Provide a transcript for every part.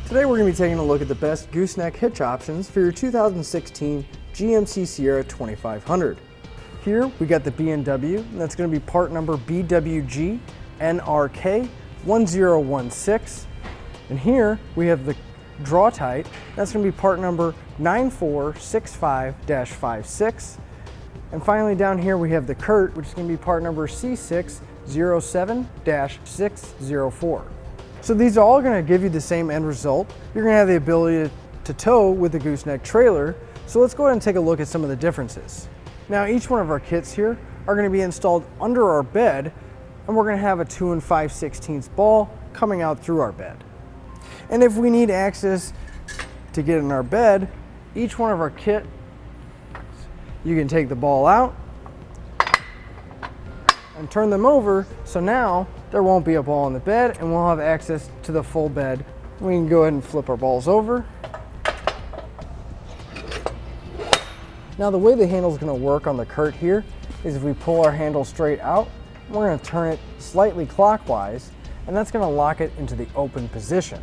Today we're going to be taking a look at the best gooseneck hitch options for your 2016 GMC Sierra 2500. Here we got the B&W, and that's going to be part number BWG NRK 1016. And here we have the Drawtite, that's going to be part number 9465-56. And finally down here we have the Curt, which is going to be part number C607-604. So these are all going to give you the same end result. You're going to have the ability to tow with the gooseneck trailer. So let's go ahead and take a look at some of the differences. Now each one of our kits here are going to be installed under our bed, and we're going to have a 2 5/16 ball coming out through our bed. And if we need access to get in our bed, each one of our kit, you can take the ball out and turn them over, so now there won't be a ball in the bed and we'll have access to the full bed. We can go ahead and flip our balls over. Now the way the handle is going to work on the Curt here is if we pull our handle straight out, we're going to turn it slightly clockwise, and that's going to lock it into the open position.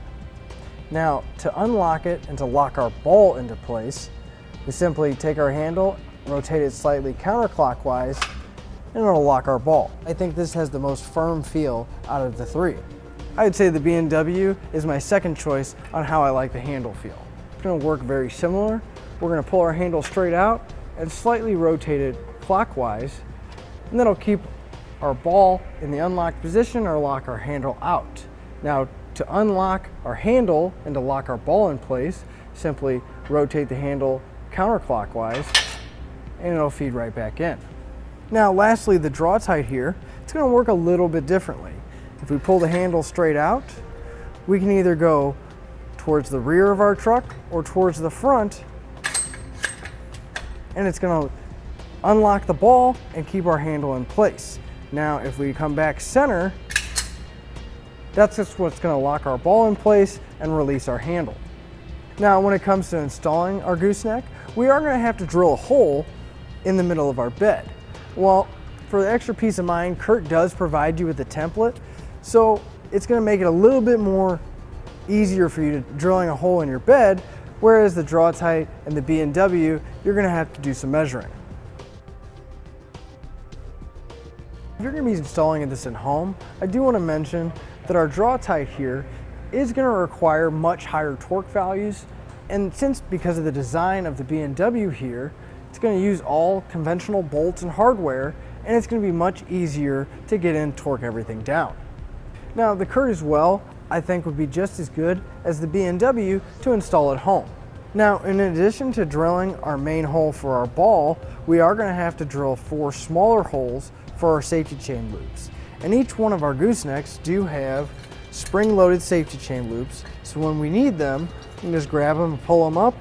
Now to unlock it and to lock our ball into place, we simply take our handle, rotate it slightly counterclockwise, and it'll lock our ball. I think this has the most firm feel out of the three. I'd say the B&W is my second choice on how I like the handle feel. It's going to work very similar. We're going to pull our handle straight out and slightly rotate it clockwise, and that'll keep our ball in the unlocked position or lock our handle out. Now to unlock our handle and to lock our ball in place, simply rotate the handle counterclockwise and it'll feed right back in. Now lastly, the Drawtite here, it's going to work a little bit differently. If we pull the handle straight out, we can either go towards the rear of our truck or towards the front, and it's going to unlock the ball and keep our handle in place. Now if we come back center, that's just what's going to lock our ball in place and release our handle. Now when it comes to installing our gooseneck, we are going to have to drill a hole in the middle of our bed. Well, for the extra peace of mind, Curt does provide you with a template, so it's going to make it a little bit more easier for you to drilling a hole in your bed, whereas the Drawtite and the B&W, you're going to have to do some measuring. If you're going to be installing this at home, I do want to mention that our Drawtite here is going to require much higher torque values, and because of the design of the B&W here, it's going to use all conventional bolts and hardware, and it's going to be much easier to get in, torque everything down. Now the Curt as well, I think would be just as good as the B&W to install at home. Now in addition to drilling our main hole for our ball, we are going to have to drill 4 smaller holes for our safety chain loops. And each one of our goosenecks do have spring-loaded safety chain loops, so when we need them, we can just grab them and pull them up,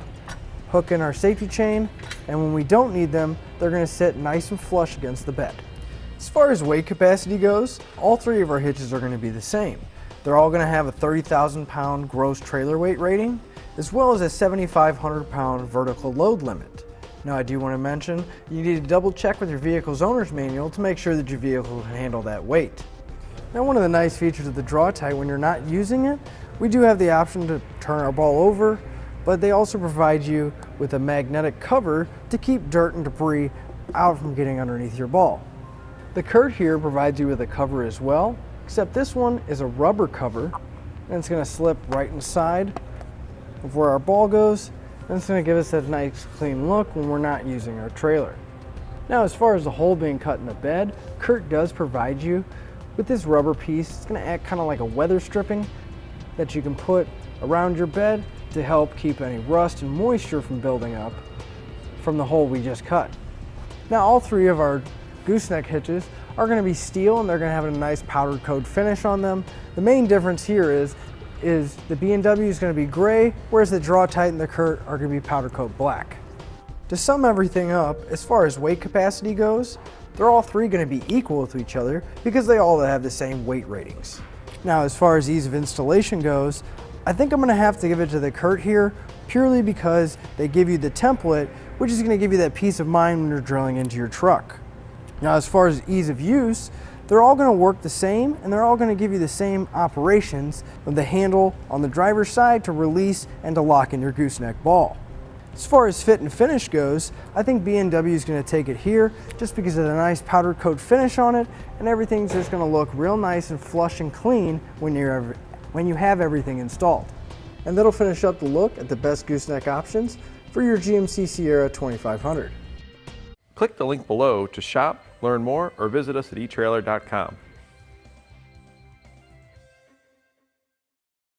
hook in our safety chain, and when we don't need them, they're going to sit nice and flush against the bed. As far as weight capacity goes, all 3 of our hitches are going to be the same. They're all going to have a 30,000 pound gross trailer weight rating, as well as a 7,500 pound vertical load limit. Now I do want to mention, you need to double check with your vehicle's owner's manual to make sure that your vehicle can handle that weight. Now one of the nice features of the Drawtite, when you're not using it, we do have the option to turn our ball over, but they also provide you with a magnetic cover to keep dirt and debris out from getting underneath your ball. The Curt here provides you with a cover as well, except this one is a rubber cover, and it's going to slip right inside of where our ball goes, and it's going to give us that nice clean look when we're not using our trailer. Now as far as the hole being cut in the bed, Curt does provide you with this rubber piece. It's going to act kind of like a weather stripping that you can put around your bed to help keep any rust and moisture from building up from the hole we just cut. Now all 3 of our gooseneck hitches are going to be steel, and they're going to have a nice powdered coat finish on them. The main difference here is the B&W is going to be gray, whereas the Drawtite and the Curt are going to be powder coat black. To sum everything up, as far as weight capacity goes, they're all 3 going to be equal to each other because they all have the same weight ratings. Now as far as ease of installation goes, I think I'm going to have to give it to the Curt here, purely because they give you the template, which is going to give you that peace of mind when you're drilling into your truck. Now as far as ease of use, they're all going to work the same, and they're all going to give you the same operations of the handle on the driver's side to release and to lock in your gooseneck ball. As far as fit and finish goes, I think B&W is going to take it here just because of the nice powder coat finish on it, and everything's just going to look real nice and flush and clean when you have everything installed. And that'll finish up the look at the best gooseneck options for your GMC Sierra 2500. Click the link below to shop, learn more, or visit us at etrailer.com.